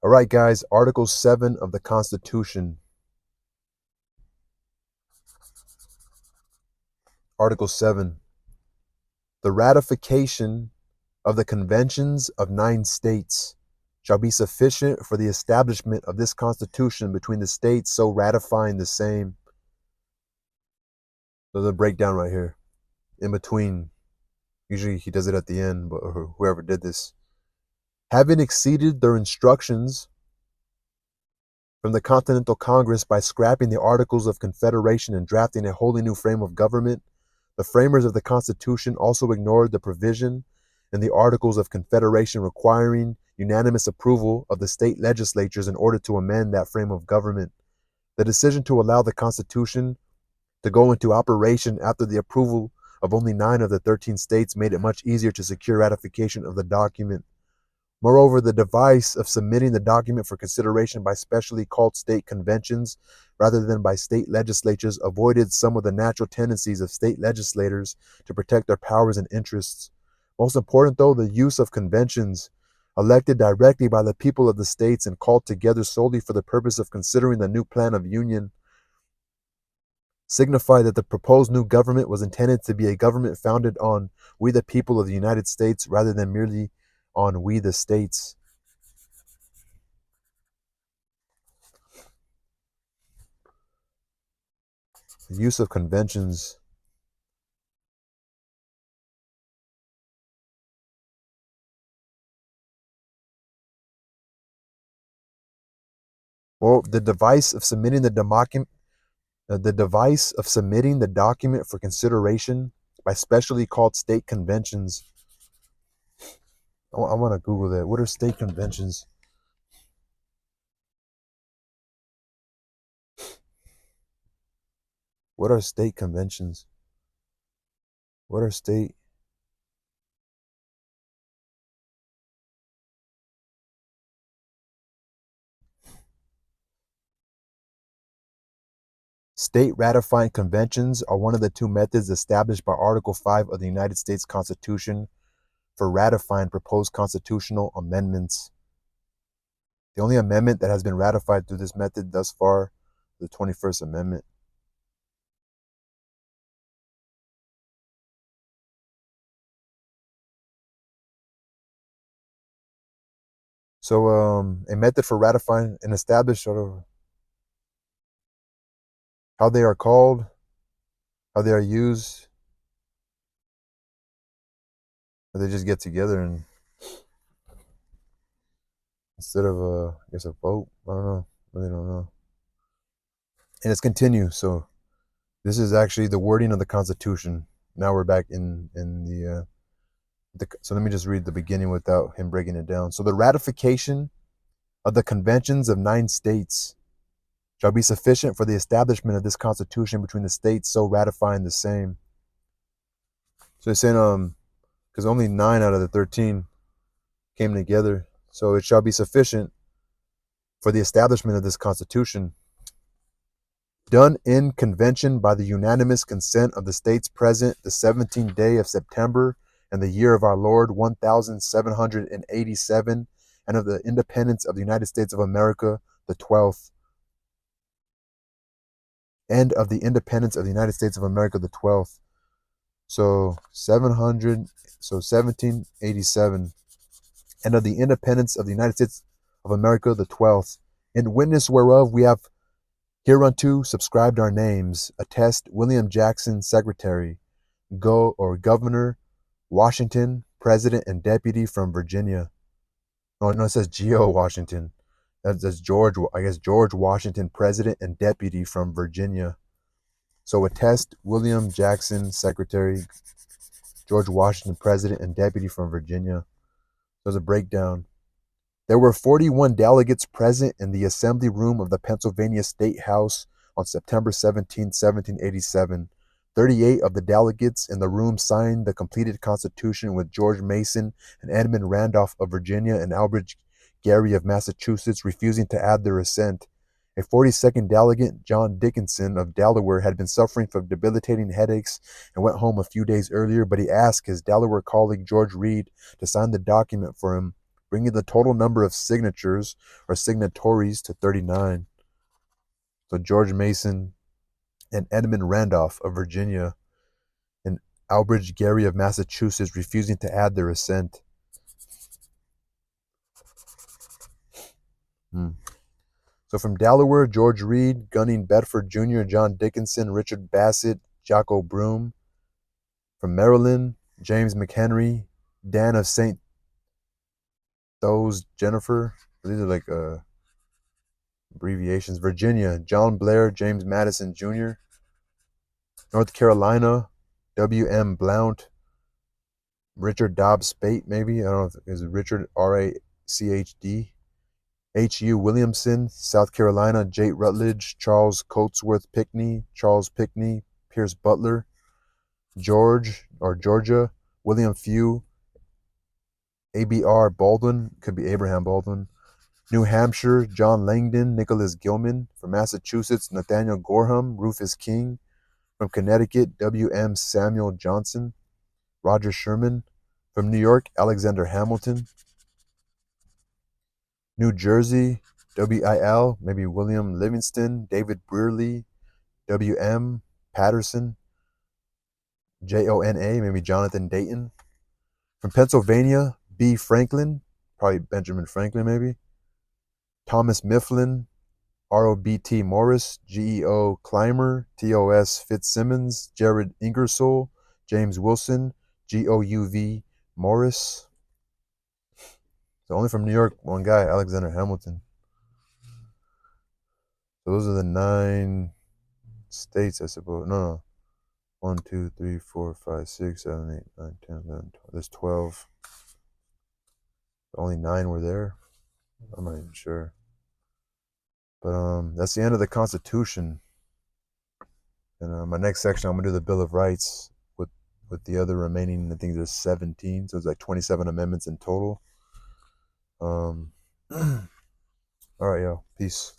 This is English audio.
All right, guys, Article 7 of the Constitution. Article 7. The ratification of the conventions of 9 states shall be sufficient for the establishment of this Constitution between the states so ratifying the same. So the breakdown right here. In between. Usually he does it at the end, but whoever did this. Having exceeded their instructions from the Continental Congress by scrapping the Articles of Confederation and drafting a wholly new frame of government, the framers of the Constitution also ignored the provision in the Articles of Confederation requiring unanimous approval of the state legislatures in order to amend that frame of government. The decision to allow the Constitution to go into operation after the approval of only 9 of the 13 states made it much easier to secure ratification of the document. Moreover, the device of submitting the document for consideration by specially called state conventions rather than by state legislatures avoided some of the natural tendencies of state legislators to protect their powers and interests. Most important, though, the use of conventions elected directly by the people of the states and called together solely for the purpose of considering the new plan of union signify that the proposed new government was intended to be a government founded on we the people of the United States rather than merely on we the states. The use of conventions. Well, the device of submitting the document for consideration by specially called state conventions. I want to Google that. What are state conventions? What are state conventions? What are state? State ratifying conventions are one of the 2 methods established by Article 5 of the United States Constitution for ratifying proposed constitutional amendments. The only amendment that has been ratified through this method thus far, the 21st Amendment. So, a method for ratifying and establish sort of how they are called, how they are used, or they just get together and instead of I guess a vote. I don't know. Really don't know. And it's continue. So this is actually the wording of the Constitution. Now we're back in so let me just read the beginning without him breaking it down. So the ratification of the conventions of 9 states shall be sufficient for the establishment of this Constitution between the states so ratifying the same. So it's saying because only 9 out of the 13 came together, so it shall be sufficient for the establishment of this Constitution, done in convention by the unanimous consent of the states present the 17th day of September and the year of our Lord 1787, and of the independence of the United States of America the 12th. And of the independence of the United States of America the 12th. So 1787, and of the independence of the United States of America the 12th, in witness whereof we have hereunto subscribed our names, attest William Jackson, Secretary, Governor, Washington, President and Deputy from Virginia. Oh no, it says Geo Washington. That's George, I guess George Washington, President and Deputy from Virginia. So attest William Jackson, Secretary, George Washington, President and Deputy from Virginia. There's a breakdown. There were 41 delegates present in the assembly room of the Pennsylvania State House on September 17, 1787. 38 of the delegates in the room signed the completed Constitution with George Mason and Edmund Randolph of Virginia and Albert Gary of Massachusetts refusing to add their assent. A 42nd delegate, John Dickinson of Delaware, had been suffering from debilitating headaches and went home a few days earlier, but he asked his Delaware colleague George Reed to sign the document for him, bringing the total number of signatures or signatories to 39. So George Mason and Edmund Randolph of Virginia and Albridge Gerry of Massachusetts refusing to add their assent. So from Delaware, George Reed, Gunning Bedford Jr., John Dickinson, Richard Bassett, Jocko Broom. From Maryland, James McHenry, Dan of St. Those, Jennifer. These are like abbreviations. Virginia, John Blair, James Madison Jr. North Carolina, W.M. Blount, Richard Dobbs Spate, maybe. I don't know if it's Richard R.A.C.H.D. H.U. Williamson, South Carolina, Jate Rutledge, Charles Coatsworth Pickney, Charles Pickney, Pierce Butler, Georgia, William Few, A.B.R. Baldwin, could be Abraham Baldwin. New Hampshire, John Langdon, Nicholas Gilman. From Massachusetts, Nathaniel Gorham, Rufus King. From Connecticut, W.M. Samuel Johnson, Roger Sherman. From New York, Alexander Hamilton. New Jersey, W.I.L., maybe William Livingston, David Brearley, W.M. Patterson, J.O.N.A., maybe Jonathan Dayton. From Pennsylvania, B. Franklin, probably Benjamin Franklin, maybe. Thomas Mifflin, R.O.B.T. Morris, G.E.O. Clymer, T.O.S. Fitzsimmons, Jared Ingersoll, James Wilson, G.O.U.V. Morris. So only from New York, one guy, Alexander Hamilton. So those are the 9 states, I suppose. No. 1, 2, 3, 4, 5, 6, 7, 8, 9, 10, 11, 12. There's 12. Only 9 were there. I'm not even sure. But that's the end of the Constitution. And my next section, I'm gonna do the Bill of Rights with the other remaining. I think there's 17, so it's like 27 amendments in total. All right, yo, peace.